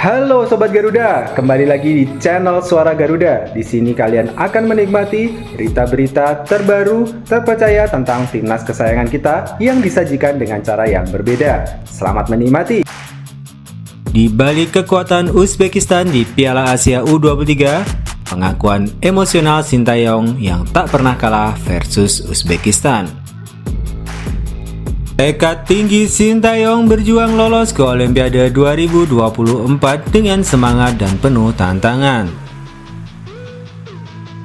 Halo Sobat Garuda, kembali lagi di channel Suara Garuda. Di sini kalian akan menikmati berita-berita terbaru, terpercaya tentang timnas kesayangan kita yang disajikan dengan cara yang berbeda. Selamat menikmati. Di balik kekuatan Uzbekistan di Piala Asia U23, pengakuan emosional Sintayong yang tak pernah kalah versus Uzbekistan. Tekad tinggi Sintayong berjuang lolos ke Olimpiade 2024 dengan semangat dan penuh tantangan.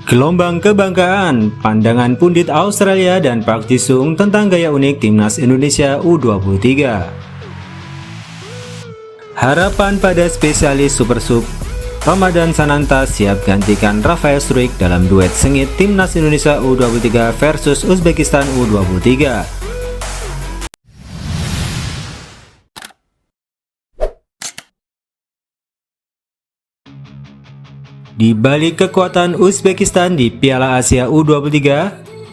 Gelombang kebanggaan, pandangan pundit Australia dan Park Ji-sung tentang gaya unik timnas Indonesia U23. Harapan pada spesialis Super Sub, Ramadan Sananta siap gantikan Rafael Struijk dalam duet sengit timnas Indonesia U23 versus Uzbekistan U23. Di balik kekuatan Uzbekistan di Piala Asia U23,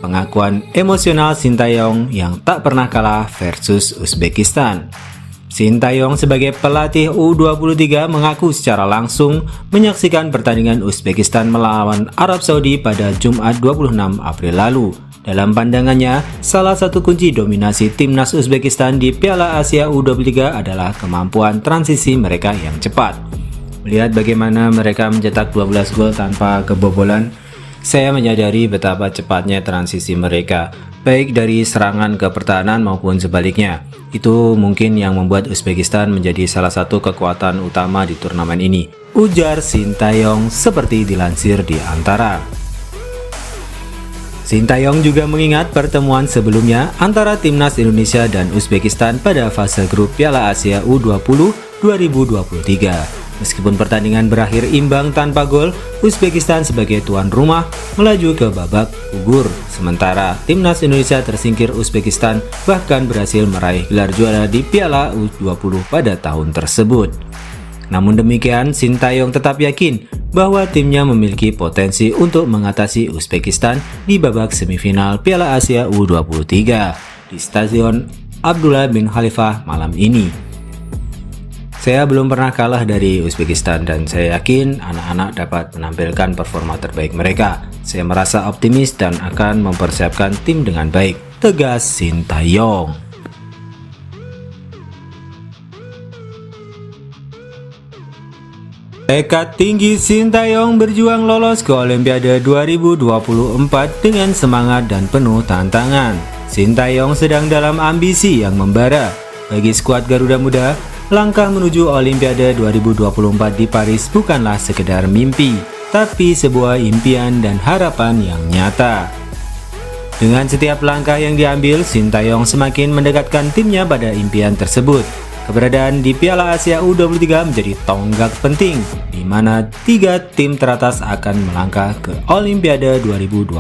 pengakuan emosional Sintayong yang tak pernah kalah versus Uzbekistan. Sintayong sebagai pelatih U23 mengaku secara langsung menyaksikan pertandingan Uzbekistan melawan Arab Saudi pada Jumat 26 April lalu. Dalam pandangannya, salah satu kunci dominasi timnas Uzbekistan di Piala Asia U23 adalah kemampuan transisi mereka yang cepat. Melihat bagaimana mereka mencetak 12 gol tanpa kebobolan, saya menyadari betapa cepatnya transisi mereka, baik dari serangan ke pertahanan maupun sebaliknya. Itu mungkin yang membuat Uzbekistan menjadi salah satu kekuatan utama di turnamen ini, ujar Sintayong seperti dilansir di Antara. Sintayong juga mengingat pertemuan sebelumnya antara timnas Indonesia dan Uzbekistan pada fase grup Piala Asia U20 2023. Meskipun pertandingan berakhir imbang tanpa gol, Uzbekistan sebagai tuan rumah melaju ke babak gugur. Sementara timnas Indonesia tersingkir Uzbekistan bahkan berhasil meraih gelar juara di Piala U20 pada tahun tersebut. Namun demikian, Sintayong tetap yakin bahwa timnya memiliki potensi untuk mengatasi Uzbekistan di babak semifinal Piala Asia U23 di Stadion Abdullah bin Khalifah malam ini. Saya belum pernah kalah dari Uzbekistan dan saya yakin anak-anak dapat menampilkan performa terbaik mereka. Saya merasa optimis dan akan mempersiapkan tim dengan baik, tegas Sintayong. Tekad tinggi Sintayong berjuang lolos ke Olimpiade 2024 dengan semangat dan penuh tantangan. Sintayong sedang dalam ambisi yang membara. Bagi skuad Garuda Muda, langkah menuju Olimpiade 2024 di Paris bukanlah sekedar mimpi, tapi sebuah impian dan harapan yang nyata. Dengan setiap langkah yang diambil, Sintayong semakin mendekatkan timnya pada impian tersebut. Keberadaan di Piala Asia U23 menjadi tonggak penting, di mana 3 tim teratas akan melangkah ke Olimpiade 2024.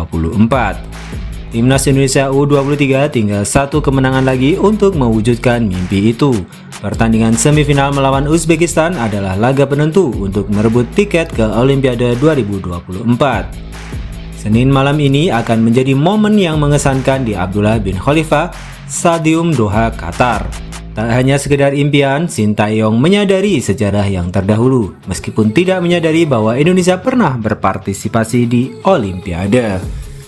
Timnas Indonesia U23 tinggal 1 kemenangan lagi untuk mewujudkan mimpi itu. Pertandingan semifinal melawan Uzbekistan adalah laga penentu untuk merebut tiket ke Olimpiade 2024. Senin malam ini akan menjadi momen yang mengesankan di Abdullah bin Khalifah Stadium Doha, Qatar. Tak hanya sekedar impian, Sintayong menyadari sejarah yang terdahulu, meskipun tidak menyadari bahwa Indonesia pernah berpartisipasi di Olimpiade.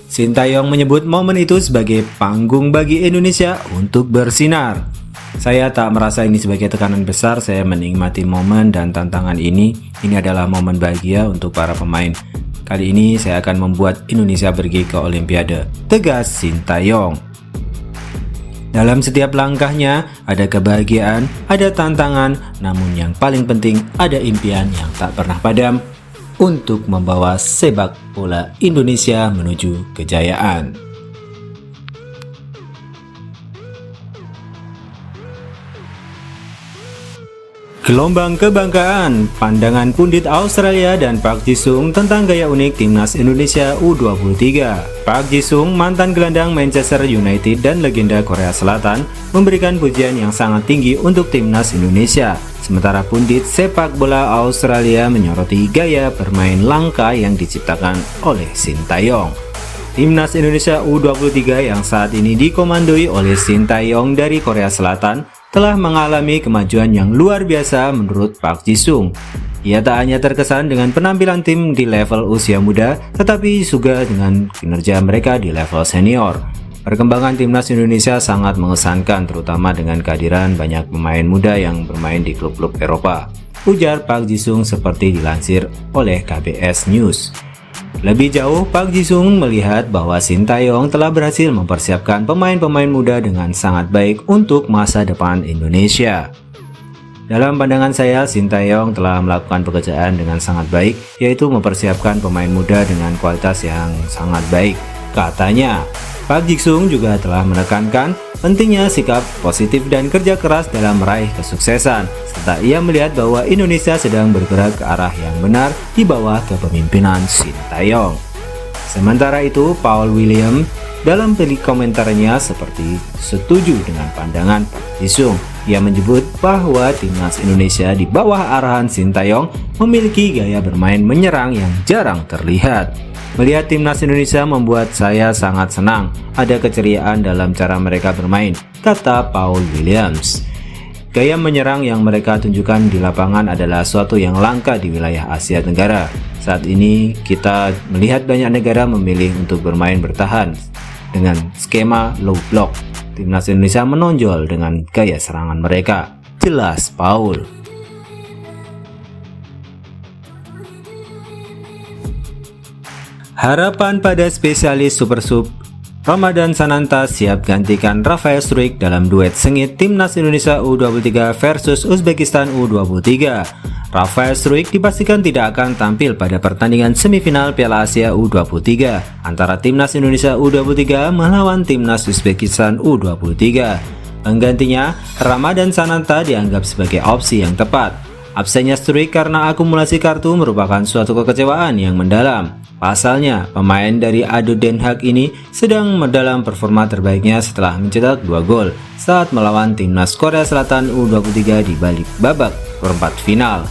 Sintayong menyebut momen itu sebagai panggung bagi Indonesia untuk bersinar. Saya tak merasa ini sebagai tekanan besar, saya menikmati momen dan tantangan ini. Ini adalah momen bahagia untuk para pemain. Kali ini saya akan membuat Indonesia pergi ke Olimpiade, tegas Sintayong. Dalam setiap langkahnya, ada kebahagiaan, ada tantangan, namun yang paling penting ada impian yang tak pernah padam untuk membawa sepak bola Indonesia menuju kejayaan. Gelombang kebanggaan, pandangan pundit Australia dan Park Ji-sung tentang gaya unik timnas Indonesia U23. Park Ji-sung, mantan gelandang Manchester United dan legenda Korea Selatan, memberikan pujian yang sangat tinggi untuk timnas Indonesia. Sementara pundit sepak bola Australia menyoroti gaya bermain langka yang diciptakan oleh Sintayong. Timnas Indonesia U23 yang saat ini dikomandoi oleh Sintayong dari Korea Selatan telah mengalami kemajuan yang luar biasa menurut Park Ji-sung. Ia tak hanya terkesan dengan penampilan tim di level usia muda, tetapi juga dengan kinerja mereka di level senior. Perkembangan timnas Indonesia sangat mengesankan, terutama dengan kehadiran banyak pemain muda yang bermain di klub-klub Eropa, ujar Park Ji-sung seperti dilansir oleh KBS News. Lebih jauh, Park Ji-sung melihat bahwa Sintayong telah berhasil mempersiapkan pemain-pemain muda dengan sangat baik untuk masa depan Indonesia. Dalam pandangan saya, Sintayong telah melakukan pekerjaan dengan sangat baik, yaitu mempersiapkan pemain muda dengan kualitas yang sangat baik, katanya. Park Ji-sung juga telah menekankan pentingnya sikap positif dan kerja keras dalam meraih kesuksesan, serta ia melihat bahwa Indonesia sedang bergerak ke arah yang benar di bawah kepemimpinan Sintayong. Sementara itu, Paul William dalam komentarnya seperti setuju dengan pandangan Park Ji-sung. Ia menyebut bahwa timnas Indonesia di bawah arahan Sintayong memiliki gaya bermain menyerang yang jarang terlihat. Melihat timnas Indonesia membuat saya sangat senang. Ada keceriaan dalam cara mereka bermain, kata Paul Williams. Gaya menyerang yang mereka tunjukkan di lapangan adalah suatu yang langka di wilayah Asia Tenggara. Saat ini kita melihat banyak negara memilih untuk bermain bertahan dengan skema low block. Timnas Indonesia menonjol dengan gaya serangan mereka, jelas Paul. Harapan pada spesialis Super Sub Ramadan Sananta siap gantikan Rafael Struijk dalam duet sengit Timnas Indonesia U23 versus Uzbekistan U23. Rafael Struijk dipastikan tidak akan tampil pada pertandingan semifinal Piala Asia U23 antara Timnas Indonesia U23 melawan Timnas Uzbekistan U23. Penggantinya, Ramadan Sananta dianggap sebagai opsi yang tepat. Absennya Struijk karena akumulasi kartu merupakan suatu kekecewaan yang mendalam. Pasalnya, pemain dari ADO Den Haag ini sedang dalam performa terbaiknya setelah mencetak 2 gol saat melawan Timnas Korea Selatan U23 di balik babak perempat final.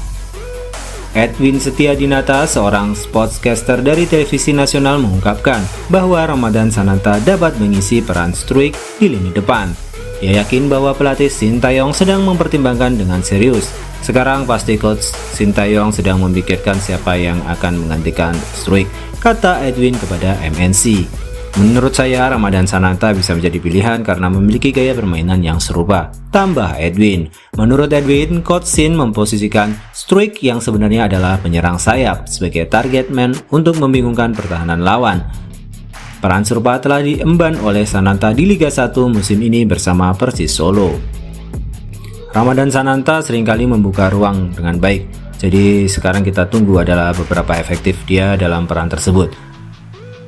Edwin Setiadinata, seorang sportscaster dari televisi nasional, mengungkapkan bahwa Ramadan Sananta dapat mengisi peran Struijk di lini depan. Ia yakin bahwa pelatih Sintayong sedang mempertimbangkan dengan serius. Sekarang pasti coach Sintayong sedang memikirkan siapa yang akan menggantikan Struijk, kata Edwin kepada MNC. Menurut saya, Ramadan Sananta bisa menjadi pilihan karena memiliki gaya permainan yang serupa, tambah Edwin. Menurut Edwin, coach Sin memposisikan Struijk yang sebenarnya adalah penyerang sayap sebagai target man untuk membingungkan pertahanan lawan. Peran serupa telah diemban oleh Sananta di Liga 1 musim ini bersama Persis Solo. Ramadan Sananta seringkali membuka ruang dengan baik, jadi sekarang kita tunggu adalah beberapa efektif dia dalam peran tersebut,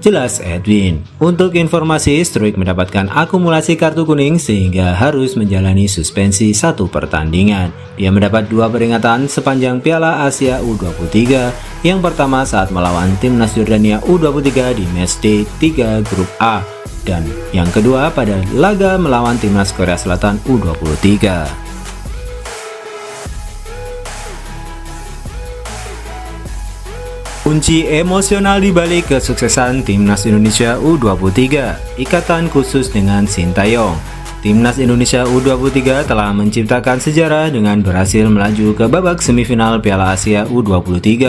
jelas Edwin. Untuk informasi, Struijk mendapatkan akumulasi kartu kuning sehingga harus menjalani suspensi 1 pertandingan. Dia mendapat 2 peringatan sepanjang Piala Asia U23, yang pertama saat melawan Timnas Jordania U23 di matchday 3 grup A, dan yang kedua pada laga melawan Timnas Korea Selatan U23. Kunci emosional dibalik kesuksesan Timnas Indonesia U23, ikatan khusus dengan Sintayong. Timnas Indonesia U23 telah menciptakan sejarah dengan berhasil melaju ke babak semifinal Piala Asia U23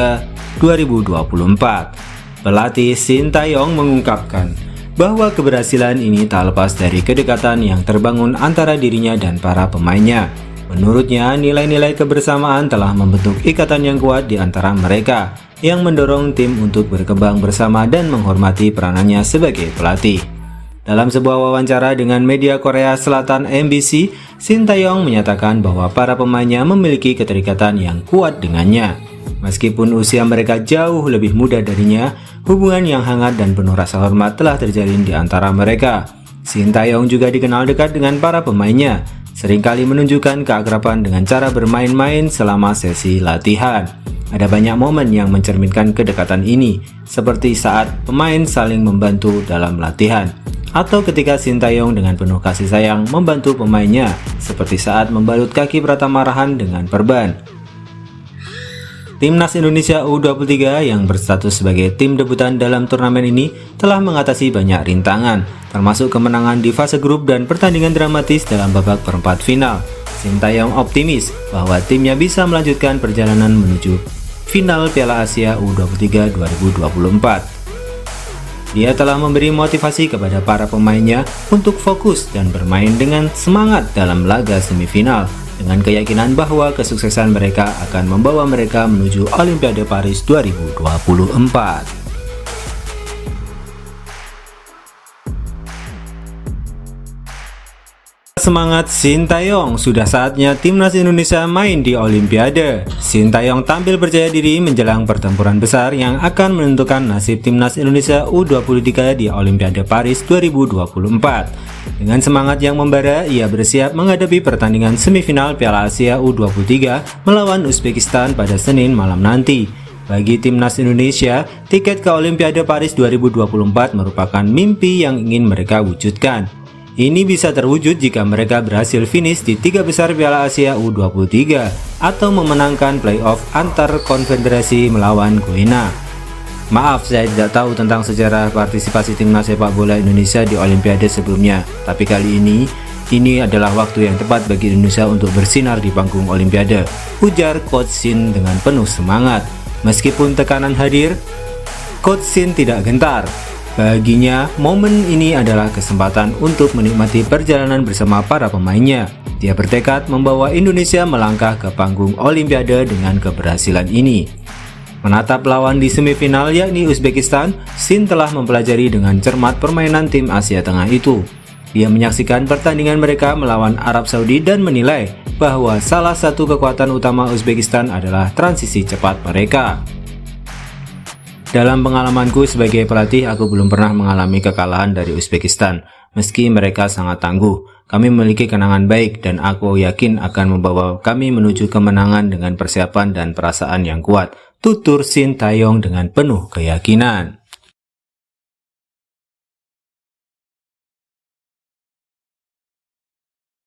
2024. Pelatih Sintayong mengungkapkan bahwa keberhasilan ini tak lepas dari kedekatan yang terbangun antara dirinya dan para pemainnya. Menurutnya, nilai-nilai kebersamaan telah membentuk ikatan yang kuat di antara mereka, yang mendorong tim untuk berkembang bersama dan menghormati peranannya sebagai pelatih. Dalam sebuah wawancara dengan media Korea Selatan MBC, Sintayong menyatakan bahwa para pemainnya memiliki keterikatan yang kuat dengannya. Meskipun usia mereka jauh lebih muda darinya, hubungan yang hangat dan penuh rasa hormat telah terjalin di antara mereka. Sintayong juga dikenal dekat dengan para pemainnya, seringkali menunjukkan keakraban dengan cara bermain-main selama sesi latihan. Ada banyak momen yang mencerminkan kedekatan ini, seperti saat pemain saling membantu dalam latihan, atau ketika Sintayong dengan penuh kasih sayang membantu pemainnya, seperti saat membalut kaki Pratama Rahan dengan perban. Timnas Indonesia U23 yang berstatus sebagai tim debutan dalam turnamen ini telah mengatasi banyak rintangan, termasuk kemenangan di fase grup dan pertandingan dramatis dalam babak perempat final. Sintayong optimis bahwa timnya bisa melanjutkan perjalanan menuju final Piala Asia U23 2024. Dia telah memberi motivasi kepada para pemainnya untuk fokus dan bermain dengan semangat dalam laga semifinal, dengan keyakinan bahwa kesuksesan mereka akan membawa mereka menuju Olimpiade Paris 2024. Semangat Sintayong, sudah saatnya timnas Indonesia main di Olimpiade. Sintayong tampil percaya diri menjelang pertempuran besar yang akan menentukan nasib timnas Indonesia U23 di Olimpiade Paris 2024. Dengan semangat yang membara, ia bersiap menghadapi pertandingan semifinal Piala Asia U23 melawan Uzbekistan pada Senin malam nanti. Bagi timnas Indonesia, tiket ke Olimpiade Paris 2024 merupakan mimpi yang ingin mereka wujudkan. Ini bisa terwujud jika mereka berhasil finish di 3 besar Piala Asia U23 atau memenangkan playoff antar konfederasi melawan Guinea. Maaf, saya tidak tahu tentang sejarah partisipasi timnas sepak bola Indonesia di Olimpiade sebelumnya, tapi kali ini adalah waktu yang tepat bagi Indonesia untuk bersinar di panggung Olimpiade, ujar Coach Shin dengan penuh semangat. Meskipun tekanan hadir, Coach Shin tidak gentar. Baginya, momen ini adalah kesempatan untuk menikmati perjalanan bersama para pemainnya. Dia bertekad membawa Indonesia melangkah ke panggung Olimpiade dengan keberhasilan ini. Menatap lawan di semifinal yakni Uzbekistan, Shin telah mempelajari dengan cermat permainan tim Asia Tengah itu. Dia menyaksikan pertandingan mereka melawan Arab Saudi dan menilai bahwa salah satu kekuatan utama Uzbekistan adalah transisi cepat mereka. Dalam pengalamanku sebagai pelatih, aku belum pernah mengalami kekalahan dari Uzbekistan. Meski mereka sangat tangguh, kami memiliki kenangan baik dan aku yakin akan membawa kami menuju kemenangan dengan persiapan dan perasaan yang kuat, tutur Sintayong dengan penuh keyakinan.